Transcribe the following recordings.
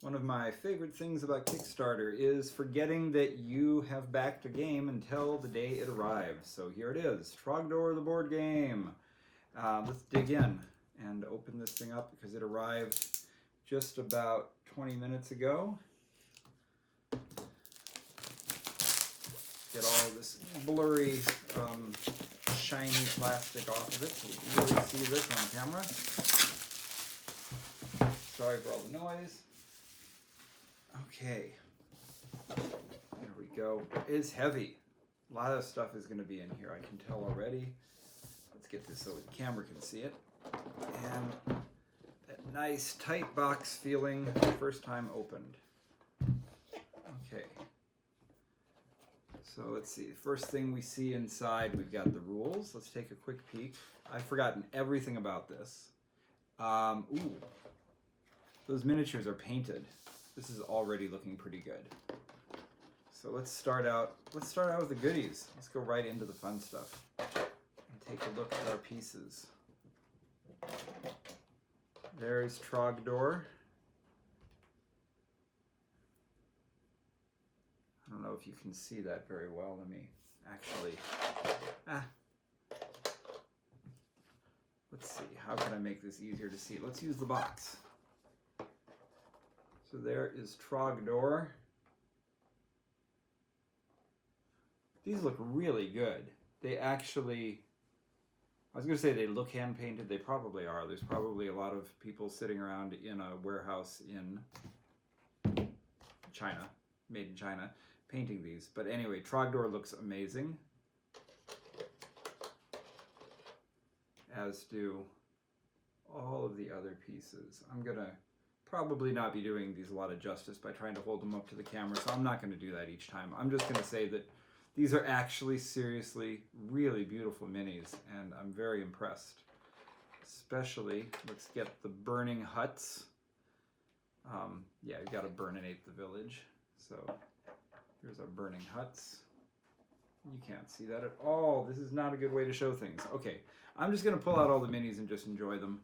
One of my favorite things about Kickstarter is forgetting that you have backed a game until the day it arrives. So here it is, Trogdor the board game. Let's dig in and open this thing up because it arrived just about 20 minutes ago. Get all this blurry, shiny plastic off of it so we can really see this on camera. Sorry for all the noise. Okay, there we go. It's heavy. A lot of stuff is going to be in here, I can tell already. Let's get this so the camera can see it. And that nice tight box feeling first time opened. Okay. So let's see, first thing we see inside, we've got the rules. Let's take a quick peek. I've forgotten everything about this. Ooh, those miniatures are painted. This is already looking pretty good. So let's start out with the goodies. Let's go right into the fun stuff and take a look at our pieces. There's Trogdor. I don't know if you can see that very well. Let me actually, let's see, how can I make this easier to see? Let's use the box. So there is Trogdor. These look really good. They actually, I was going to say they look hand painted. They probably are. There's probably a lot of people sitting around in a warehouse in China, made in China, painting these. But anyway, Trogdor looks amazing, as do all of the other pieces. I'm going to probably not be doing these a lot of justice by trying to hold them up to the camera, so I'm not going to do that each time. I'm just going to say that these are actually seriously really beautiful minis, and I'm very impressed. Especially, let's get the burning huts. Yeah, you've got to burninate the village. So here's our burning huts. You can't see that at all. This is not a good way to show things. Okay, I'm just going to pull out all the minis and just enjoy them.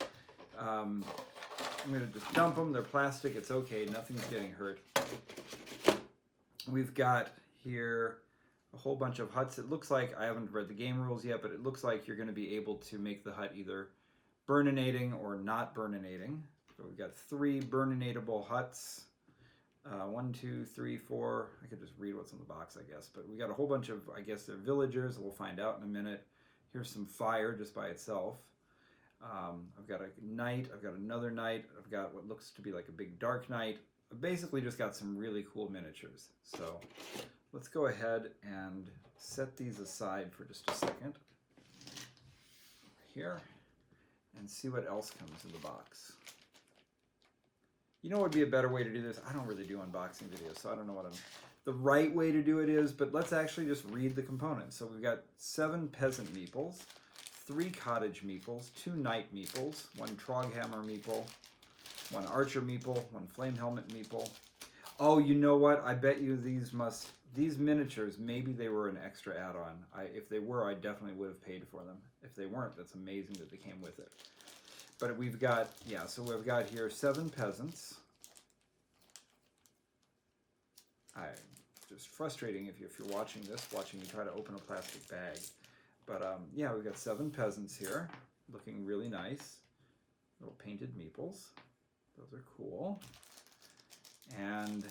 I'm going to just dump them. They're plastic. It's okay. Nothing's getting hurt. We've got here a whole bunch of huts. It looks like, I haven't read the game rules yet, but it looks like you're going to be able to make the hut either burninating or not burninating. So we've got 3 burninatable huts. 1, 2, 3, 4. I could just read what's in the box, I guess. But we got a whole bunch of, I guess they're villagers. We'll find out in a minute. Here's some fire just by itself. I've got a knight, I've got another knight, I've got what looks to be like a big dark knight. I've basically just got some really cool miniatures. So let's go ahead and set these aside for just a second here and see what else comes in the box. You know what would be a better way to do this? I don't really do unboxing videos, so I don't know what the right way to do it is, but let's actually just read the components. So we've got 7 peasant meeples, 3 cottage meeples, 2 knight meeples, 1 troghammer meeple, 1 archer meeple, 1 flame helmet meeple. Oh, you know what? I bet you these miniatures, maybe they were an extra add-on. If they were, I definitely would have paid for them. If they weren't, that's amazing that they came with it. But we've got, yeah, so we've got here 7 peasants. Just frustrating if you're watching this, watching me try to open a plastic bag. But yeah, we've got 7 peasants here, looking really nice. Little painted meeples. Those are cool. And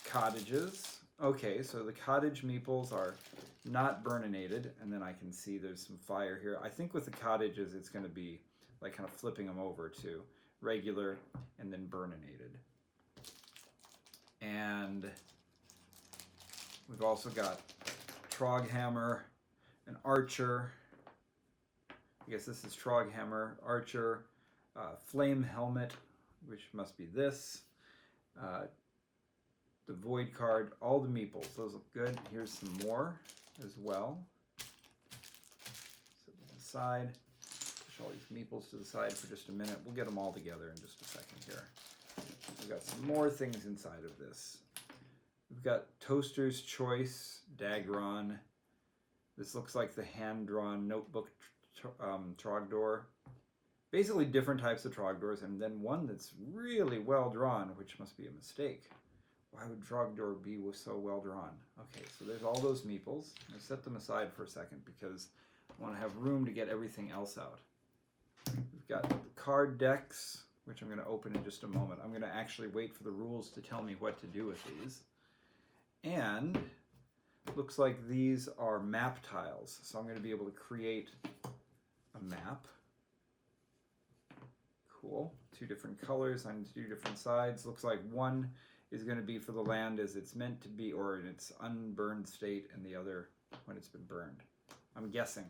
cottages. Okay, so the cottage meeples are not burninated, and then I can see there's some fire here. I think with the cottages, it's going to be like kind of flipping them over to regular and then burninated. And we've also got troghammer, an archer. I guess this is troghammer, archer, flame helmet, which must be this. The void card, all the meeples, those look good. Here's some more as well. Set them aside. Push all these meeples to the side for just a minute. We'll get them all together in just a second here. We've got some more things inside of this. We've got Toaster's Choice, Dagron. This looks like the hand-drawn notebook Trogdor. basically different types of Trogdors, and then one that's really well drawn, which must be a mistake. Why would Trogdor be so well drawn? Okay, so there's all those meeples. I'll set them aside for a second because I want to have room to get everything else out. We've got the card decks, which I'm going to open in just a moment. I'm going to actually wait for the rules to tell me what to do with these. And looks like these are map tiles. So I'm going to be able to create a map. Cool. 2 different colors on 2 different sides. Looks like one is going to be for the land as it's meant to be, or in its unburned state, and the other when it's been burned. I'm guessing.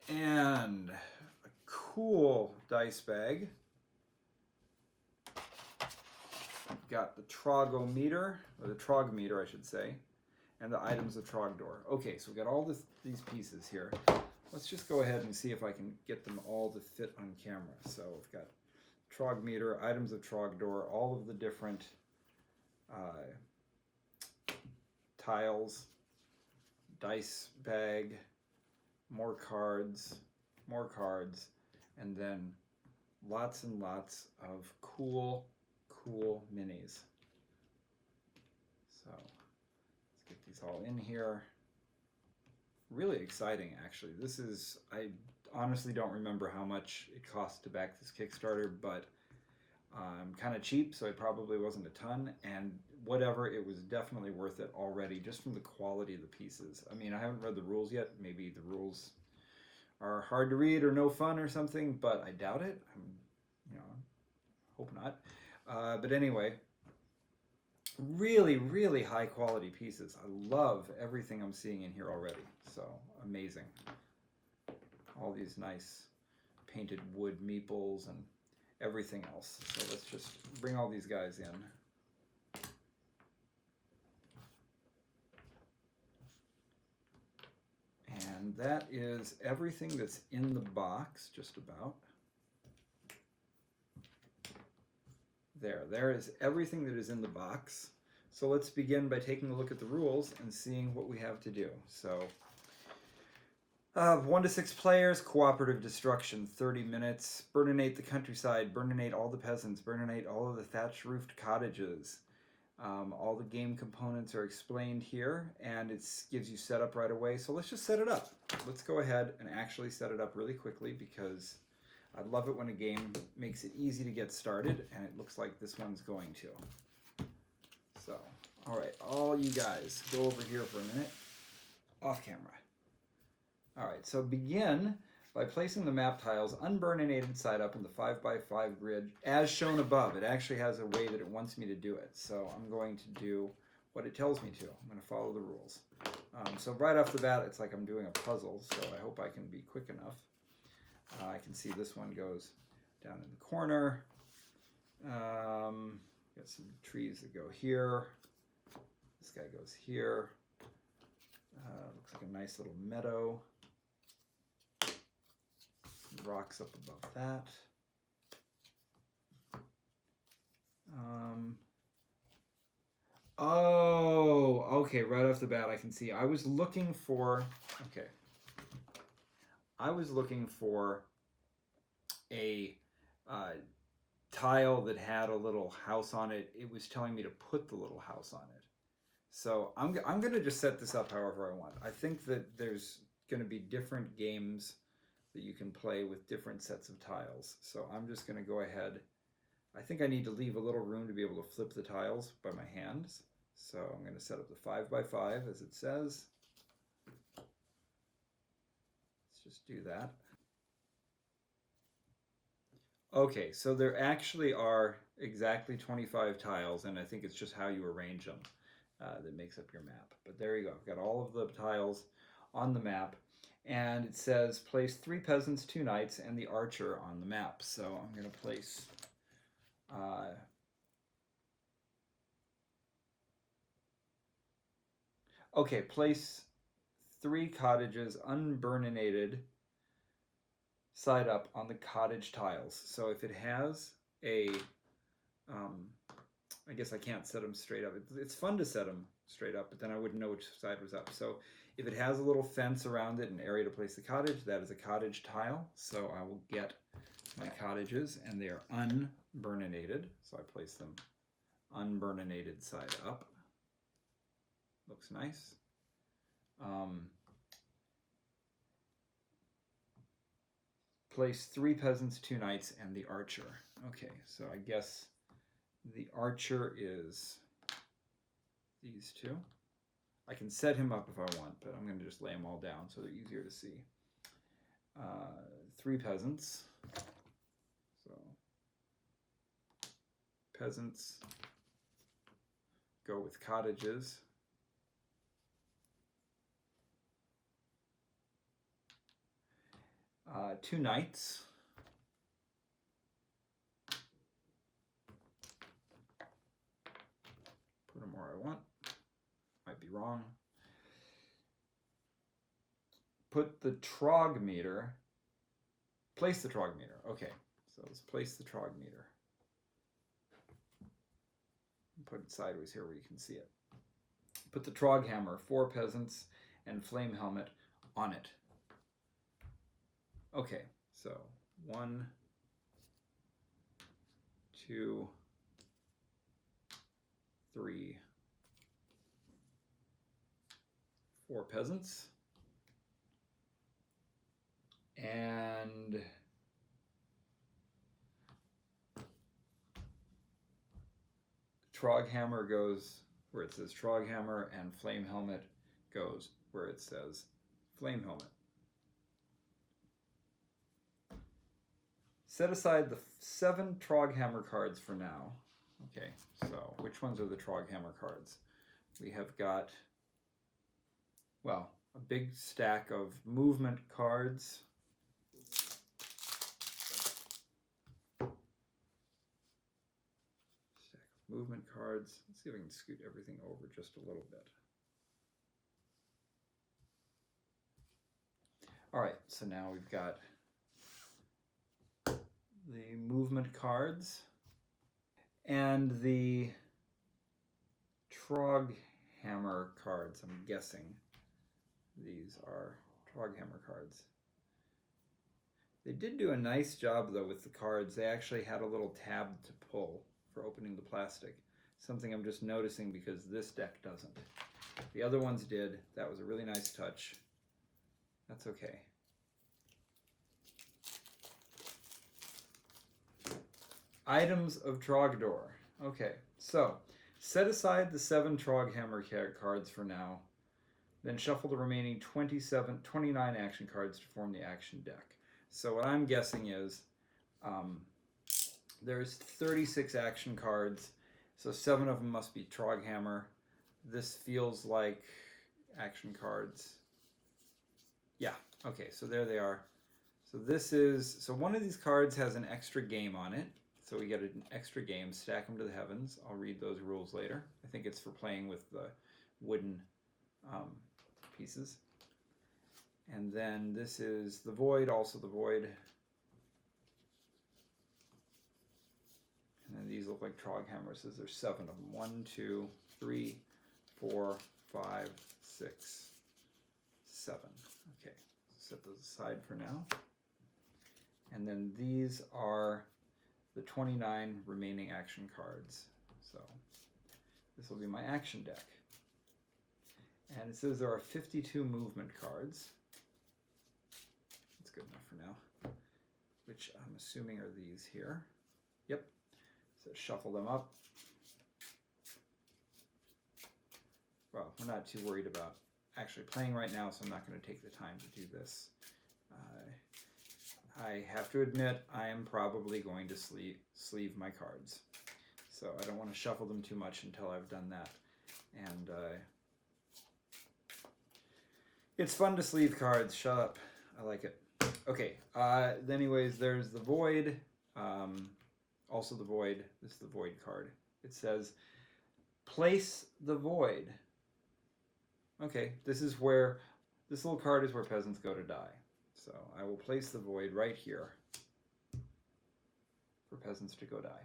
And a cool dice bag. We've got the Trogometer, or the Trogmeter, I should say, and the items of Trogdor. Okay, so we've got all these pieces here. Let's just go ahead and see if I can get them all to fit on camera. So we've got Trogmeter, items of Trogdor, all of the different tiles, dice bag, more cards, and then lots and lots of cool minis. So let's get these all in here. Really exciting, actually. This is, I honestly don't remember how much it cost to back this Kickstarter, but kind of cheap, so it probably wasn't a ton, and whatever, it was definitely worth it already, just from the quality of the pieces. I mean, I haven't read the rules yet. Maybe the rules are hard to read or no fun or something, but I doubt it. Hope not. But anyway, really high quality pieces. I love everything I'm seeing in here already. So amazing. All these nice painted wood meeples and everything else. So let's just bring all these guys in. And that is everything that's in the box, just about. There is everything that is in the box. So let's begin by taking a look at the rules and seeing what we have to do. So 1 to 6 players, cooperative destruction, 30 minutes, burninate the countryside, burninate all the peasants, burninate all of the thatch roofed cottages. All the game components are explained here, and it gives you setup right away. So let's just set it up. Let's go ahead and actually set it up really quickly, because I love it when a game makes it easy to get started, and it looks like this one's going to. So, all right, all you guys, go over here for a minute, off camera. All right, so begin by placing the map tiles unburninated side up in the 5x5 grid, as shown above. It actually has a way that it wants me to do it, so I'm going to do what it tells me to. I'm going to follow the rules. So right off the bat, it's like I'm doing a puzzle, so I hope I can be quick enough. I can see this one goes down in the corner. Got some trees that go here. This guy goes here. Looks like a nice little meadow. Some rocks up above that. Oh, okay, right off the bat I can see. I was looking for a tile that had a little house on it. It was telling me to put the little house on it. So I'm going to just set this up however I want. I think that there's going to be different games that you can play with different sets of tiles. So I'm just going to go ahead. I think I need to leave a little room to be able to flip the tiles by my hands. So I'm going to set up the 5x5 as it says. Let's just do that. Okay, so there actually are exactly 25 tiles, and I think it's just how you arrange them that makes up your map. But there you go. I've got all of the tiles on the map, and it says place 3 peasants, 2 knights, and the archer on the map. So I'm going to place place 3 cottages unburninated side up on the cottage tiles. So if it has a, I guess I can't set them straight up. It's fun to set them straight up, but then I wouldn't know which side was up. So if it has a little fence around it, an area to place the cottage, that is a cottage tile. So I will get my cottages, and they are unburninated. So I place them unburninated side up. Looks nice. Place 3 peasants, 2 knights, and the archer. Okay, so I guess the archer is these two. I can set him up if I want, but I'm going to just lay them all down so they're easier to see. 3 peasants. So peasants go with cottages. Two knights. Put them where I want. Might be wrong. Put the trog meter. Place the trog meter. Okay, so let's place the trog meter. Put it sideways here where you can see it. Put the trog hammer, 4 peasants, and flame helmet on it. Okay, so 1, 2, 3, 4 peasants. And trog hammer goes where it says trog hammer, and flame helmet goes where it says flame helmet. Set aside the 7 Troghammer cards for now. Okay, so which ones are the Troghammer cards? We have got, well, a big stack of movement cards. Stack of movement cards. Let's see if I can scoot everything over just a little bit. All right, so now we've got the movement cards and the Troghammer cards. I'm guessing these are Troghammer cards. They did do a nice job though with the cards. They actually had a little tab to pull for opening the plastic. Something I'm just noticing because this deck doesn't. The other ones did. That was a really nice touch. That's okay. Items of Trogdor. Okay, so set aside the 7 Troghammer cards for now, then shuffle the remaining 29 action cards to form the action deck. So what I'm guessing is there's 36 action cards, so 7 of them must be Troghammer. This feels like action cards. Yeah, okay, so there they are. So this is, so one of these cards has an extra game on it. So we get an extra game, stack them to the heavens. I'll read those rules later. I think it's for playing with the wooden pieces. And then this is the void, also the void. And then these look like Troghammers. There's 7 of them. 1, 2, 3, 4, 5, 6, 7. Okay, set those aside for now. And then these are the 29 remaining action cards. So this will be my action deck. And it says there are 52 movement cards. That's good enough for now. Which I'm assuming are these here. Yep. So shuffle them up. Well, we're not too worried about actually playing right now, so I'm not going to take the time to do this. I have to admit, I am probably going to sleeve my cards. So I don't want to shuffle them too much until I've done that. And it's fun to sleeve cards. Shut up. I like it. Okay. Anyways, there's the void. Also the void. This is the void card. It says, place the void. Okay. This little card is where peasants go to die. So I will place the void right here for peasants to go die.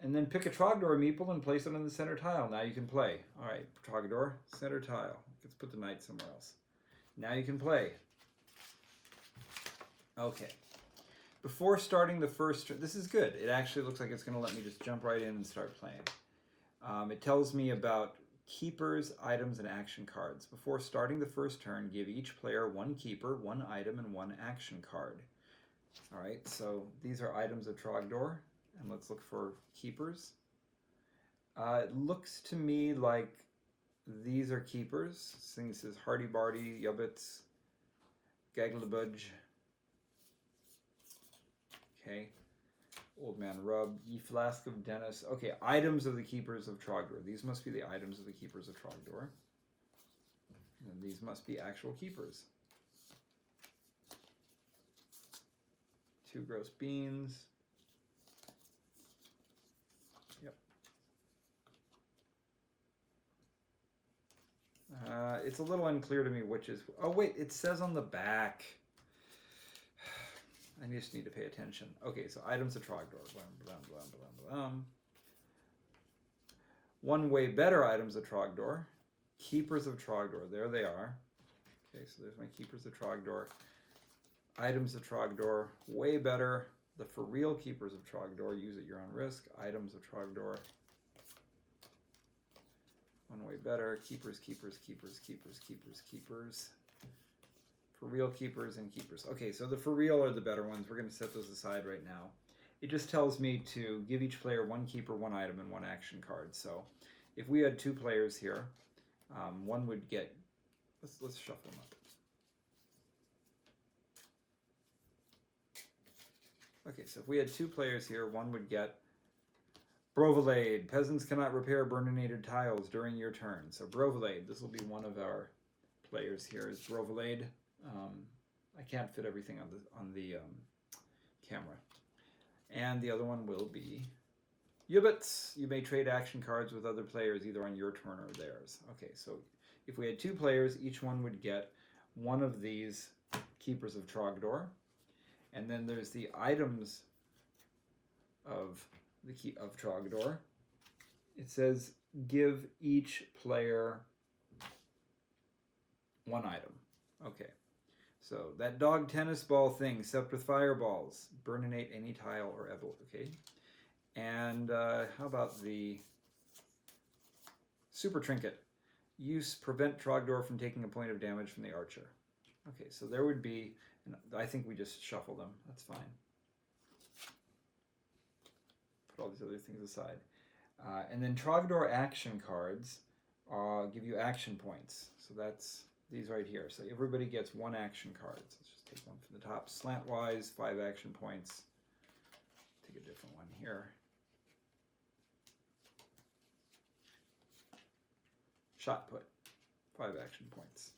And then pick a Trogdor meeple and place it on the center tile. Now you can play. All right, Trogdor, center tile. Let's put the knight somewhere else. Now you can play. Okay. Before starting the first turn, this is good. It actually looks like it's going to let me just jump right in and start playing. It tells me about keepers, items, and action cards. Before starting the first turn, give each player one keeper, one item, and one action card. All right, so these are items of Trogdor, and let's look for keepers. It looks to me like these are keepers. This thing says Hardy Barty, Yubbits, Gaglabudge. Okay. Old Man Rub, Ye Flask of Dennis. Okay, items of the keepers of Trogdor. These must be the items of the keepers of Trogdor. And these must be actual keepers. 2 gross beans. Yep. It's a little unclear to me which is... Oh, wait, it says on the back. I just need to pay attention. Okay, so items of Trogdor. One way better items of Trogdor. Keepers of Trogdor. There they are. Okay, so there's my keepers of Trogdor. Items of Trogdor. Way better. The for real keepers of Trogdor. Use at your own risk. Items of Trogdor. One way better. Keepers, keepers, keepers, keepers, keepers, keepers. For real keepers and keepers. Okay, so the for real are the better ones. We're going to set those aside right now. It just tells me to give each player one keeper, one item, and one action card. So if we had 2 players here, one would get... Let's shuffle them up. Okay, so if we had 2 players here, one would get Brovelade. Peasants cannot repair burninated tiles during your turn. So Brovelade, this will be one of our players here, is Brovelade. I can't fit everything on the camera. And the other one will be Yubbits. You may trade action cards with other players either on your turn or theirs. Okay, so if we had 2 players, each one would get one of these keepers of Trogdor. And then there's the items of Trogdor. It says give each player one item. Okay. So that dog tennis ball thing, except with fireballs, burninate any tile or evil, okay? And how about the super trinket? Use prevent Trogdor from taking a point of damage from the archer. Okay, so there would be, I think we just shuffle them, that's fine. Put all these other things aside. And then Trogdor action cards give you action points. So that's these right here. So everybody gets 1 action card. So let's just take one from the top. Slantwise, 5 action points. Take a different one here. Shot put, 5 action points.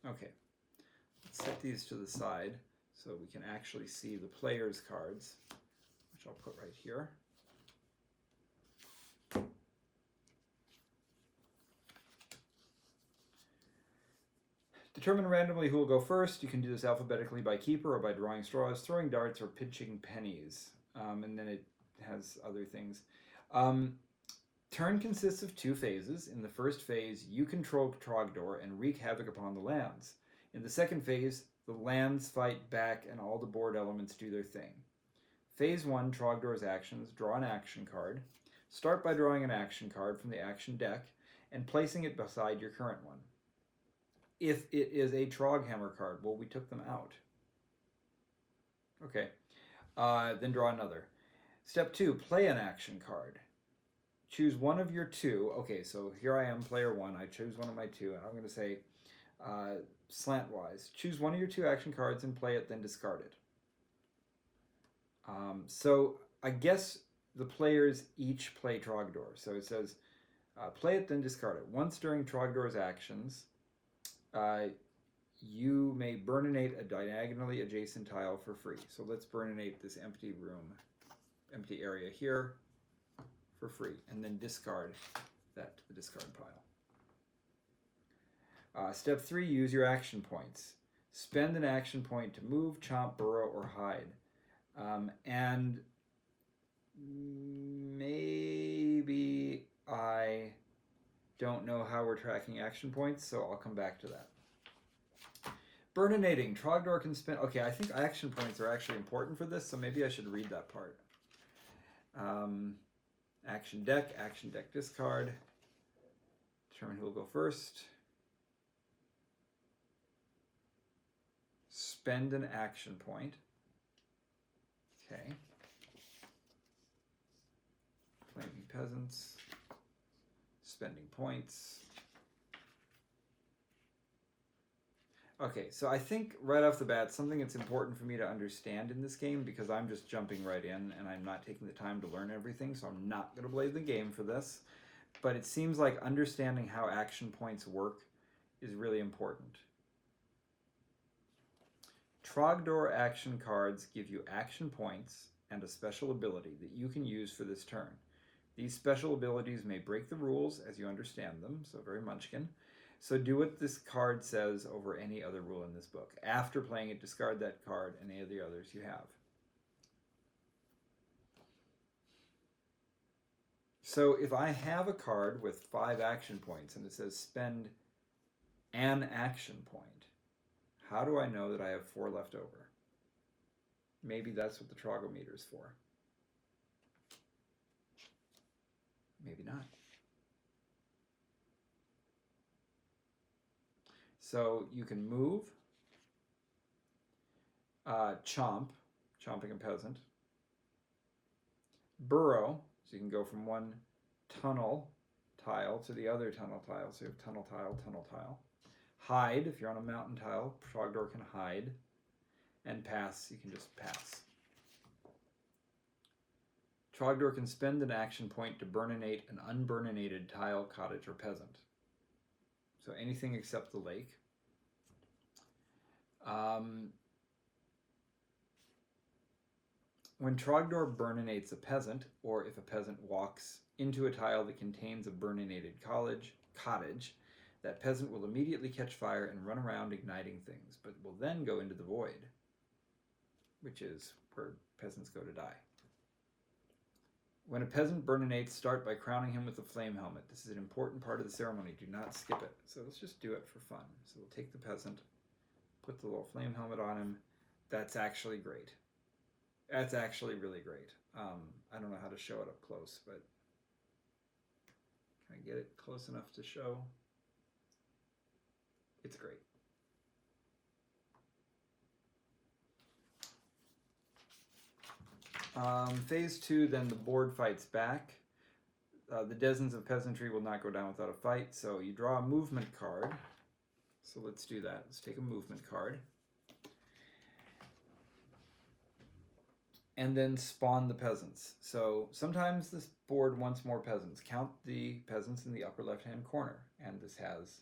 Okay, let's set these to the side so we can actually see the players' cards, which I'll put right here. Determine randomly who will go first. You can do this alphabetically by keeper or by drawing straws, throwing darts, or pitching pennies. And then it has other things. Turn consists of 2 phases. In the first phase, you control Trogdor and wreak havoc upon the lands. In the second phase, the lands fight back and all the board elements do their thing. Phase 1, Trogdor's actions. Draw an action card. Start by drawing an action card from the action deck and placing it beside your current one. If it is a Troghammer card, well, we took them out. Okay, then draw another. Step 2, play an action card. Choose one of your 2. Okay, so here I am, player 1. I choose one of my 2, and I'm going to say slantwise. Choose one of your 2 action cards and play it, then discard it. So I guess the players each play Trogdor. So it says play it, then discard it. Once during Trogdor's actions, you may burninate a diagonally adjacent tile for free. So let's burninate this empty room, empty area here for free, and then discard that to the discard pile. Step 3, use your action points. Spend an action point to move, chomp, burrow, or hide. don't know how we're tracking action points, so I'll come back to that. Burninating. Trogdor can spend... Okay, I think action points are actually important for this, so maybe I should read that part. Action deck discard. Determine who will go first. Spend an action point. Okay. Flaming Peasants. Spending points. Okay, so I think right off the bat, something that's important for me to understand in this game, because I'm just jumping right in and I'm not taking the time to learn everything, so I'm not going to blame the game for this. But it seems like understanding how action points work is really important. Trogdor action cards give you action points and a special ability that you can use for this turn. These special abilities may break the rules as you understand them, so very Munchkin. So do what this card says over any other rule in this book. After playing it, discard that card and any of the others you have. So if I have a card with 5 action points and it says spend an action point, how do I know that I have 4 left over? Maybe that's what the Trogometer is for. Maybe not. So you can move, chomping a peasant, burrow, so you can go from one tunnel tile to the other tunnel tile, so you have tunnel tile, hide, if you're on a mountain tile, Trogdor can hide, and pass, you can just pass. Trogdor can spend an action point to burninate an unburninated tile, cottage, or peasant. So anything except the lake. When Trogdor burninates a peasant, or if a peasant walks into a tile that contains a burninated cottage, that peasant will immediately catch fire and run around igniting things, but will then go into the void, which is where peasants go to die. When a peasant burninates, start by crowning him with a flame helmet. This is an important part of the ceremony. Do not skip it. So let's just do it for fun. So we'll take the peasant, put the little flame helmet on him. That's actually great. That's actually really great. I don't know how to show it up close, but can I get it close enough to show? It's great. Phase 2, then the board fights back. The dozens of peasantry will not go down without a fight, so you draw a movement card. So let's do that. Let's take a movement card. And then spawn the peasants. So sometimes this board wants more peasants. Count the peasants in the upper left-hand corner. And this has...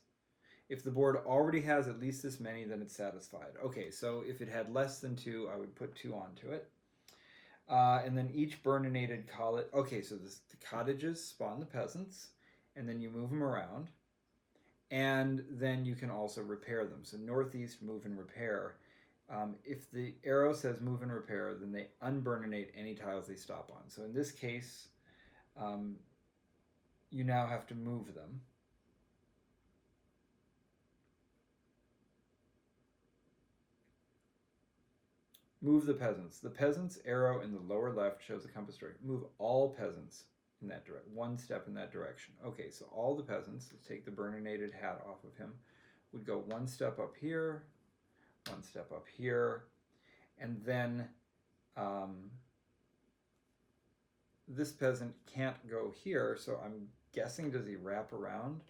If the board already has at least this many, then it's satisfied. Okay, so if it had less than 2, I would put 2 onto it. And then each burninated cottage... Okay, so the cottages spawn the peasants, and then you move them around. And then you can also repair them. So northeast, move and repair. If the arrow says move and repair, then they unburninate any tiles they stop on. So in this case, you now have to move them. Move the peasants. The peasant's arrow in the lower left shows a compass direction. Move all peasants in that direction, 1 step in that direction. Okay, so all the peasants, let's take the burninated hat off of him, would go 1 step up here, 1 step up here, and then this peasant can't go here, so I'm guessing, does he wrap around?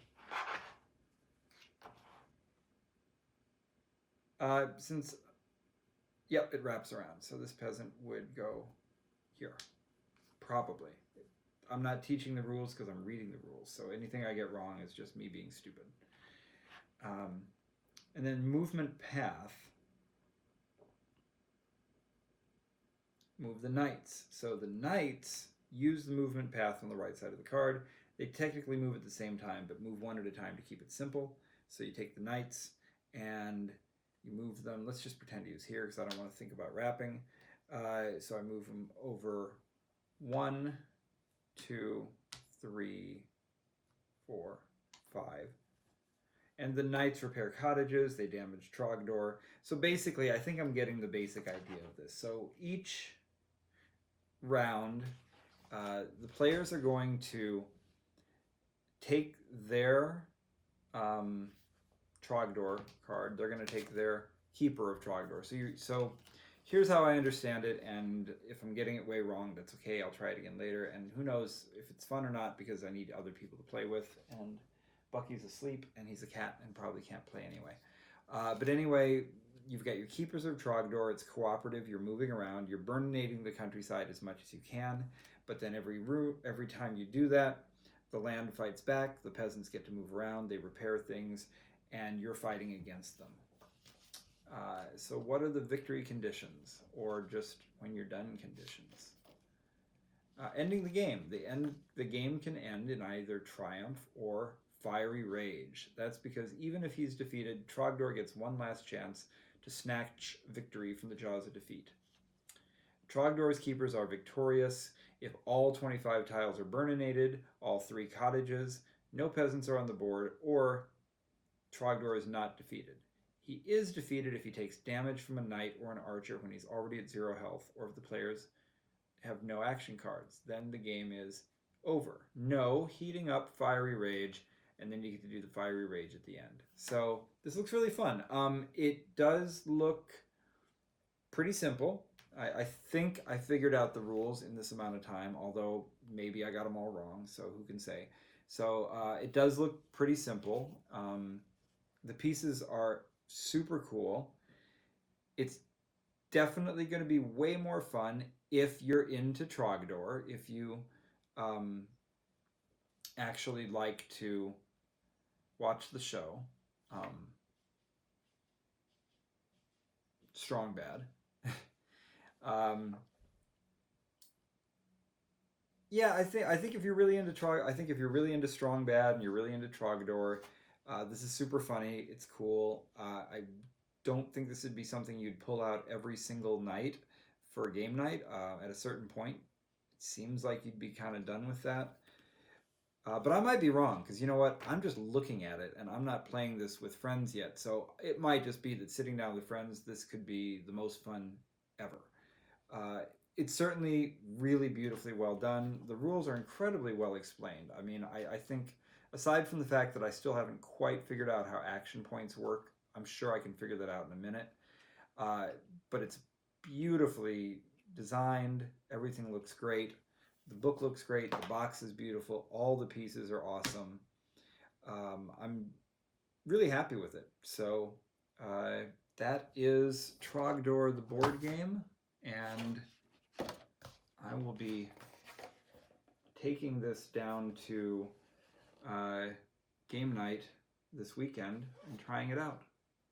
Yep, it wraps around, so this peasant would go here, probably. I'm not teaching the rules because I'm reading the rules, so anything I get wrong is just me being stupid. And then movement path. Move the knights. So the knights use the movement path on the right side of the card. They technically move at the same time, but move 1 at a time to keep it simple. So you take the knights and you move them. Let's just pretend he was here because I don't want to think about wrapping. So I move them over 1, 2, 3, 4, 5. And the knights repair cottages, they damage Trogdor. So basically, I think I'm getting the basic idea of this. So each round, the players are going to take their Trogdor card. They're going to take their Keeper of Trogdor. So here's how I understand it, and if I'm getting it way wrong, that's okay. I'll try it again later, and who knows if it's fun or not, because I need other people to play with, and Bucky's asleep, and he's a cat, and probably can't play anyway. But anyway, you've got your Keepers of Trogdor. It's cooperative. You're moving around. You're burninating the countryside as much as you can, but then every time you do that, the land fights back. The peasants get to move around. They repair things, and you're fighting against them. So what are the victory conditions, or just when you're done conditions? Ending the game. The game can end in either triumph or fiery rage. That's because even if he's defeated, Trogdor gets one last chance to snatch victory from the jaws of defeat. Trogdor's keepers are victorious if all 25 tiles are burninated, all 3 cottages, no peasants are on the board, or Trogdor is not defeated. He is defeated if he takes damage from a knight or an archer when he's already at 0 health, or if the players have no action cards. Then the game is over. No heating up fiery rage, and then you get to do the fiery rage at the end. So this looks really fun. It does look pretty simple. I think I figured out the rules in this amount of time, although maybe I got them all wrong, so who can say. So it does look pretty simple. The pieces are super cool. It's definitely going to be way more fun if you're into Trogdor, if you actually like to watch the show. Strong Bad. Yeah, I think if you're really into Strong Bad and you're really into Trogdor, this is super funny. It's cool. I don't think this would be something you'd pull out every single night for a game night. At a certain point, it seems like you'd be kind of done with that. But I might be wrong, because you know what? I'm just looking at it, and I'm not playing this with friends yet. So it might just be that sitting down with friends, this could be the most fun ever. It's certainly really beautifully well done. The rules are incredibly well explained. I mean, I think, aside from the fact that I still haven't quite figured out how action points work, I'm sure I can figure that out in a minute. But it's beautifully designed. Everything looks great. The book looks great. The box is beautiful. All the pieces are awesome. I'm really happy with it. So that is Trogdor, the board game. And I will be taking this down to game night this weekend and trying it out.